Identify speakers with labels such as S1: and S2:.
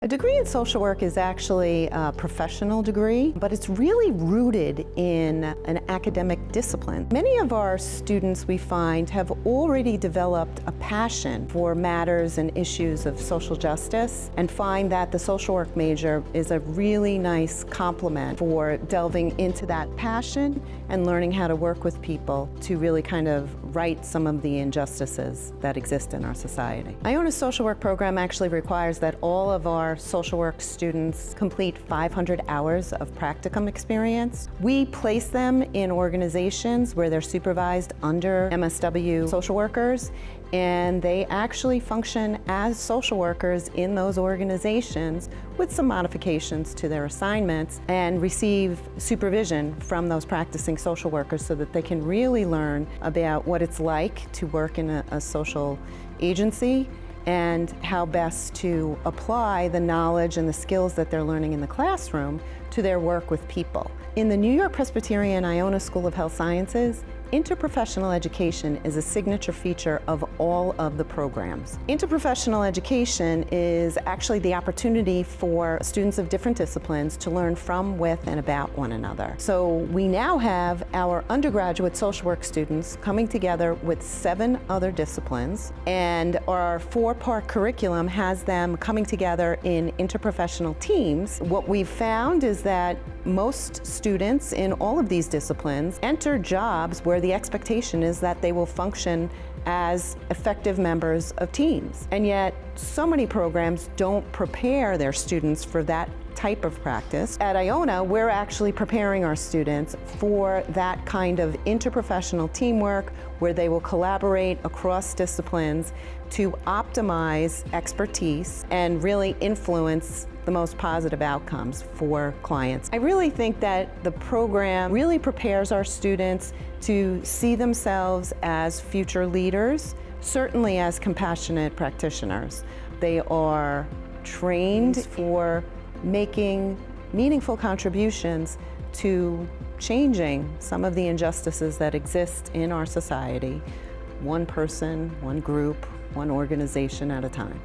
S1: A degree in social work is actually a professional degree, but it's really rooted in an academic discipline. Many of our students, we find, have already developed a passion for matters and issues of social justice and find that the social work major is a really nice complement for delving into that passion and learning how to work with people to really kind of right some of the injustices that exist in our society. Iona's social work program actually requires that all of our social work students complete 500 hours of practicum experience. We place them in organizations where they're supervised under MSW social workers, and they actually function as social workers in those organizations with some modifications to their assignments and receive supervision from those practicing social workers so that they can really learn about what it's like to work in a social agency and how best to apply the knowledge and the skills that they're learning in the classroom to their work with people. In the New-York-Presbyterian Iona School of Health Sciences, interprofessional education is a signature feature of all of the programs. Interprofessional education is actually the opportunity for students of different disciplines to learn from, with, and about one another. So we now have our undergraduate social work students coming together with 7 other disciplines, and our 4-part curriculum has them coming together in interprofessional teams. What we've found is that most students in all of these disciplines enter jobs where the expectation is that they will function as effective members of teams. And yet, so many programs don't prepare their students for that type of practice. At Iona, we're actually preparing our students for that kind of interprofessional teamwork where they will collaborate across disciplines to optimize expertise and really influence the most positive outcomes for clients. I really think that the program really prepares our students to see themselves as future leaders, certainly as compassionate practitioners. They are trained for making meaningful contributions to changing some of the injustices that exist in our society, one person, one group, one organization at a time.